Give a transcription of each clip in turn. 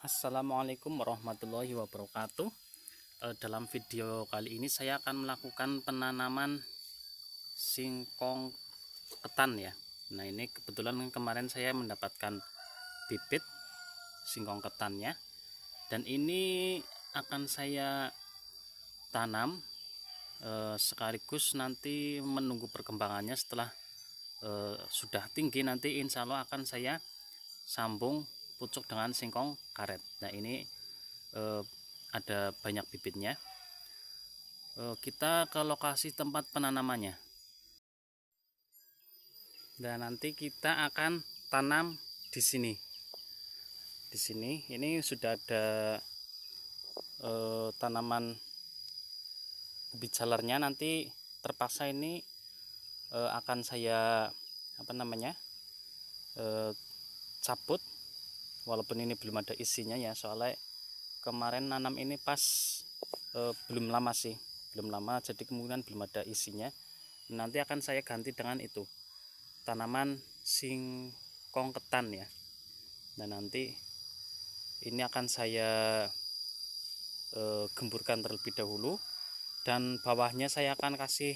Assalamualaikum warahmatullahi wabarakatuh. Dalam video kali ini saya akan melakukan penanaman singkong ketan ya. Nah, ini kebetulan kemarin saya mendapatkan bibit singkong ketannya, dan ini akan saya tanam sekaligus nanti menunggu perkembangannya. Setelah sudah tinggi, nanti insya Allah akan saya sambung pucuk dengan singkong karet. Nah, ini ada banyak bibitnya. Kita ke lokasi tempat penanamannya. Dan nanti kita akan tanam di sini. Di sini ini sudah ada tanaman bibit jalarnya. Nanti terpaksa ini akan saya cabut, walaupun ini belum ada isinya ya, soalnya kemarin nanam ini pas belum lama sih, jadi kemungkinan belum ada isinya. Nanti akan saya ganti dengan itu, tanaman singkong ketan ya. Nah, nanti ini akan saya gemburkan terlebih dahulu, dan bawahnya saya akan kasih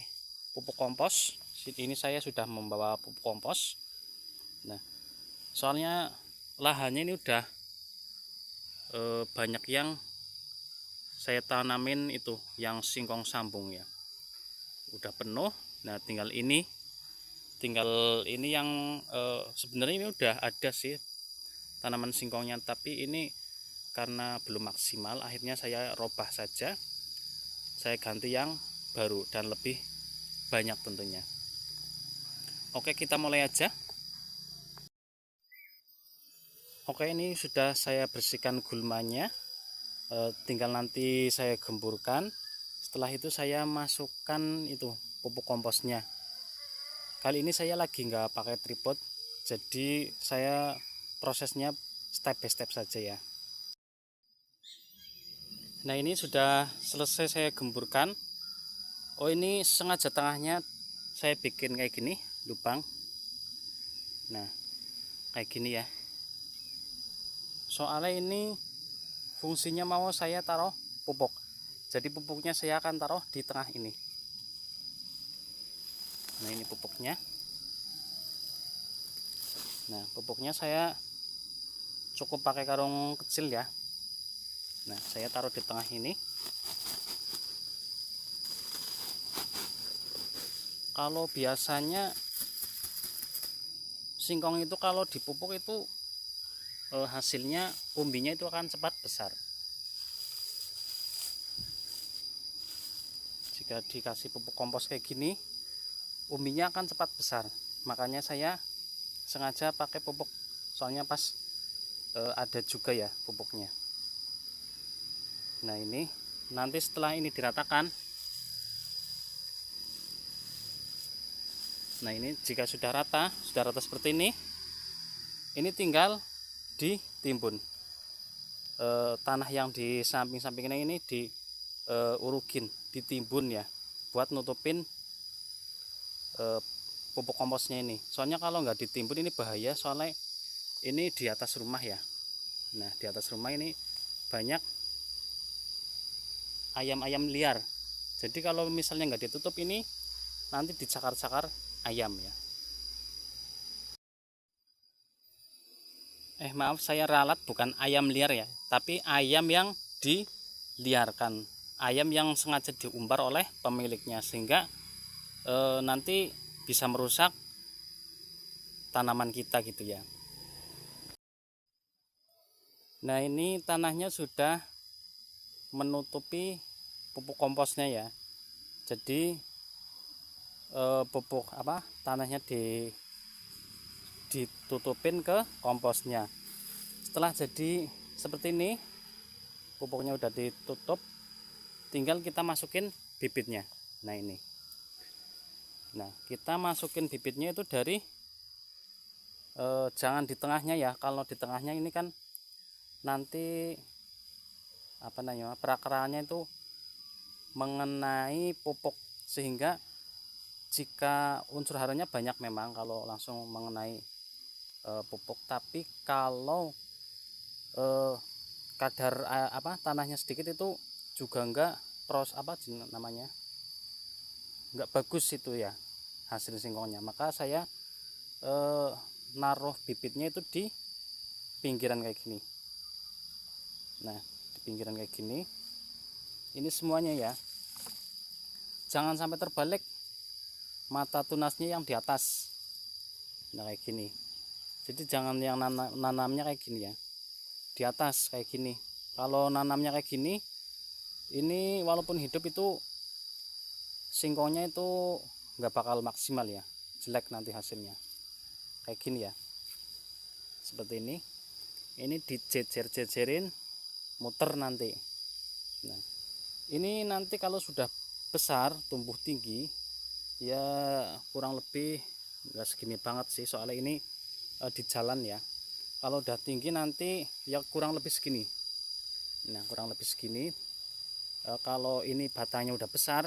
pupuk kompos. Ini saya sudah membawa pupuk kompos. Nah, soalnya lahannya ini udah banyak yang saya tanamin itu yang singkong sambung ya, udah penuh. Nah, tinggal ini yang sebenarnya ini udah ada sih tanaman singkongnya, tapi ini karena belum maksimal, akhirnya saya robah saja, saya ganti yang baru dan lebih banyak tentunya. Oke, kita mulai aja. Oke, ini sudah saya bersihkan gulmanya, tinggal nanti saya gemburkan. Setelah itu saya masukkan itu pupuk komposnya. Kali ini saya lagi nggak pakai tripod, jadi saya prosesnya step by step saja ya. Nah, ini sudah selesai saya gemburkan. Oh, ini sengaja tengahnya saya bikin kayak gini, lubang. Nah, kayak gini ya, soalnya ini fungsinya mau saya taruh pupuk, jadi pupuknya saya akan taruh di tengah ini. Nah, ini pupuknya. Nah, pupuknya saya cukup pakai karung kecil ya. Nah, saya taruh di tengah ini. Kalau biasanya singkong itu kalau dipupuk itu hasilnya umbinya itu akan cepat besar. Jika dikasih pupuk kompos kayak gini, umbinya akan cepat besar. Makanya saya sengaja pakai pupuk, soalnya pas ada juga ya pupuknya. Nah, ini nanti setelah ini diratakan. Nah, ini jika sudah rata seperti ini tinggal ditimbun. Tanah yang di samping-sampingnya ini diurugin, ditimbun ya, buat nutupin pupuk komposnya ini. Soalnya kalau nggak ditimbun ini bahaya, soalnya ini di atas rumah ya. Nah, di atas rumah ini banyak ayam-ayam liar, jadi kalau misalnya nggak ditutup ini nanti dicakar-cakar ayam ya. Maaf, saya ralat, bukan ayam liar ya, tapi ayam yang diliarkan, ayam yang sengaja diumbar oleh pemiliknya, sehingga nanti bisa merusak tanaman kita gitu ya. Nah, ini tanahnya sudah menutupi pupuk komposnya ya, jadi pupuk tanahnya ditutupin ke komposnya. Setelah jadi seperti ini, pupuknya udah ditutup, tinggal kita masukin bibitnya. Nah, ini, kita masukin bibitnya itu dari jangan di tengahnya ya. Kalau di tengahnya ini kan nanti perakarannya itu mengenai pupuk, sehingga jika unsur haranya banyak memang kalau langsung mengenai pupuk, tapi kalau kadar tanahnya sedikit itu juga enggak namanya enggak bagus itu ya hasil singkongnya. Maka saya naruh bibitnya itu di pinggiran kayak gini. Nah, di pinggiran kayak gini. Ini semuanya ya. Jangan sampai terbalik. Mata tunasnya yang di atas. Nah, kayak gini. Jadi jangan yang nanamnya kayak gini ya. Di atas kayak gini. Kalau nanamnya kayak gini, ini walaupun hidup itu singkongnya itu nggak bakal maksimal ya. Jelek nanti hasilnya. Kayak gini ya. Seperti ini. Ini dijejer-jejerin, muter nanti. Nah, ini nanti kalau sudah besar, tumbuh tinggi, ya kurang lebih nggak segini banget sih, soalnya ini di jalan ya. Kalau udah tinggi nanti ya kurang lebih segini. Nah, kurang lebih segini. Kalau ini batangnya udah besar,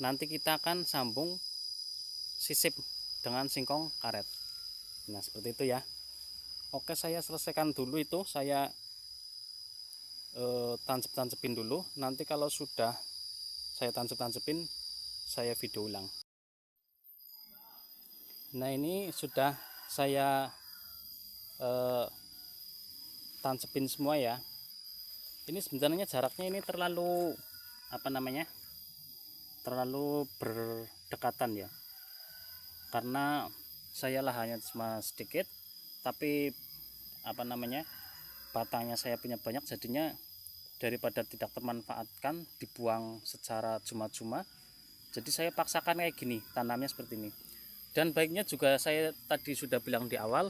nanti kita akan sambung sisip dengan singkong karet. Nah, seperti itu ya. Oke, saya selesaikan dulu itu, saya tancep-tancepin dulu. Nanti kalau sudah saya tancep-tancepin, saya video ulang. Nah, ini sudah saya tancepin semua ya. Ini sebenarnya jaraknya ini terlalu terlalu berdekatan ya, karena saya lahannya cuma sedikit, tapi batangnya saya punya banyak, jadinya daripada tidak termanfaatkan dibuang secara cuma-cuma, jadi saya paksakan kayak gini, tanamnya seperti ini. Dan baiknya juga saya tadi sudah bilang di awal,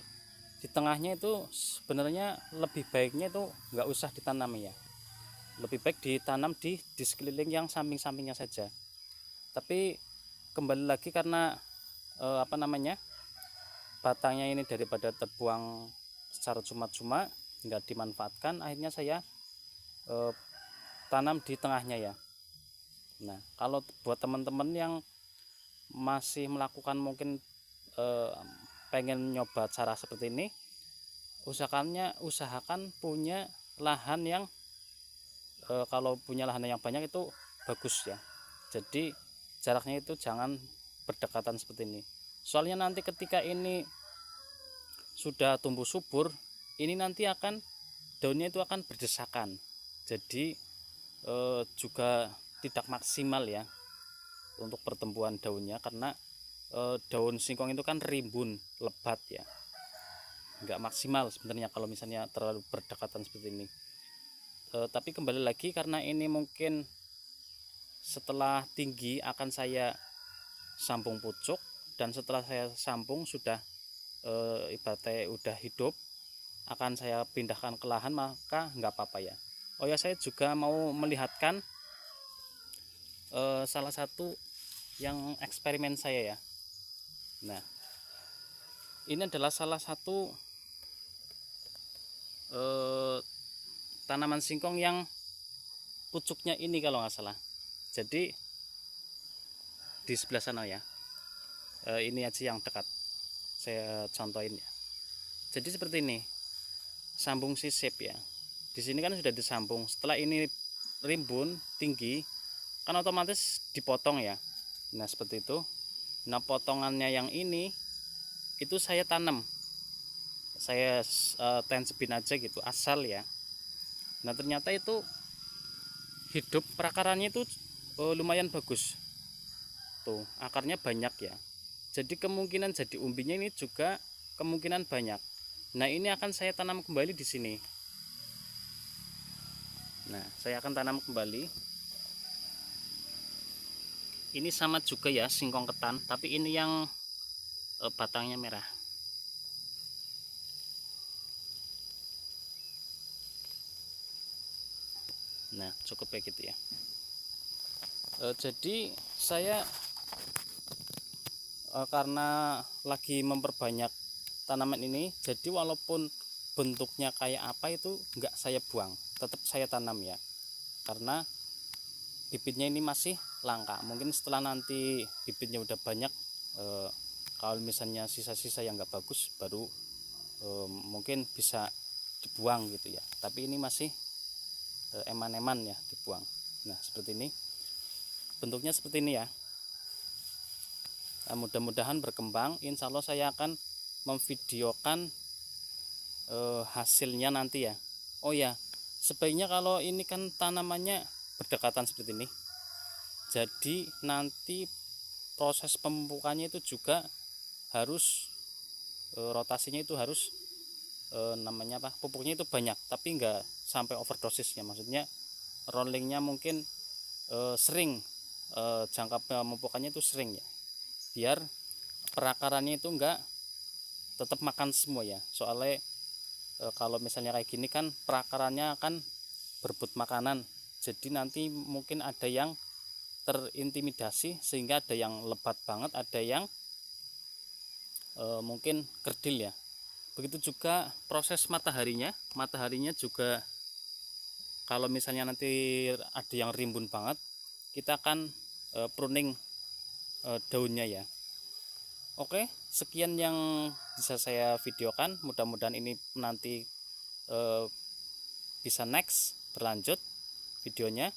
di tengahnya itu sebenarnya lebih baiknya itu nggak usah ditanam ya, lebih baik ditanam di sekeliling yang samping-sampingnya saja. Tapi kembali lagi karena batangnya ini daripada terbuang secara cuma-cuma, nggak dimanfaatkan, akhirnya saya tanam di tengahnya ya. Nah, kalau buat teman-teman yang masih melakukan mungkin pengen nyoba cara seperti ini, usahakan punya lahan yang kalau punya lahan yang banyak itu bagus ya. Jadi jaraknya itu jangan berdekatan seperti ini. Soalnya nanti ketika ini sudah tumbuh subur, ini nanti daunnya itu akan berdesakan. Jadi juga tidak maksimal ya untuk pertumbuhan daunnya, karena daun singkong itu kan rimbun, lebat ya, nggak maksimal sebenarnya kalau misalnya terlalu berdekatan seperti ini. Tapi kembali lagi, karena ini mungkin setelah tinggi akan saya sambung pucuk, dan setelah saya sambung sudah ibaratnya udah hidup, akan saya pindahkan ke lahan, maka nggak apa-apa ya. Oh ya, saya juga mau melihatkan salah satu yang eksperimen saya ya. Nah, ini adalah salah satu tanaman singkong yang pucuknya ini kalau nggak salah. Jadi di sebelah sana ya, ini aja yang dekat saya contohin ya. Jadi seperti ini, sambung sisip ya. Di sini kan sudah disambung. Setelah ini rimbun tinggi, kan otomatis dipotong ya. Nah, seperti itu. Nah, potongannya yang ini itu saya tanam, saya tencepin aja gitu, asal ya. Nah, ternyata itu hidup, perakarannya itu lumayan bagus tuh, akarnya banyak ya. Jadi kemungkinan jadi umbinya ini juga kemungkinan banyak. Nah, ini akan saya tanam kembali di sini. Nah, saya akan tanam kembali. Ini sama juga ya, singkong ketan, tapi ini yang batangnya merah. Nah, cukup kayak gitu ya. Jadi saya karena lagi memperbanyak tanaman ini, jadi walaupun bentuknya kayak apa itu enggak saya buang, tetap saya tanam ya, karena bibitnya ini masih langka. Mungkin setelah nanti bibitnya udah banyak, kalau misalnya sisa-sisa yang enggak bagus, baru mungkin bisa dibuang gitu ya, tapi ini masih eman-eman ya dibuang. Nah seperti ini bentuknya, seperti ini ya. Nah, mudah-mudahan berkembang. Insya Allah saya akan memvideokan hasilnya nanti ya. Oh ya, sebaiknya kalau ini kan tanamannya berdekatan seperti ini, jadi nanti proses pemupukannya itu juga harus rotasinya itu harus namanya apa, pupuknya itu banyak, tapi enggak sampai overdosis ya, maksudnya rollingnya mungkin sering, jangka pemupukannya itu sering ya, biar perakarannya itu enggak tetap makan semua ya. Soalnya kalau misalnya kayak gini kan perakarannya akan berebut makanan, jadi nanti mungkin ada yang terintimidasi sehingga ada yang lebat banget, ada yang mungkin kerdil ya. Begitu juga proses mataharinya juga, kalau misalnya nanti ada yang rimbun banget, kita akan pruning daunnya ya. Oke, sekian yang bisa saya videokan, mudah-mudahan ini nanti bisa next berlanjut videonya.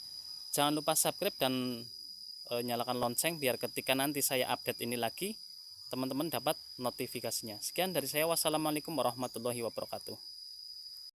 Jangan lupa subscribe dan nyalakan lonceng biar ketika nanti saya update ini lagi, teman-teman dapat notifikasinya. Sekian dari saya, wassalamualaikum warahmatullahi wabarakatuh.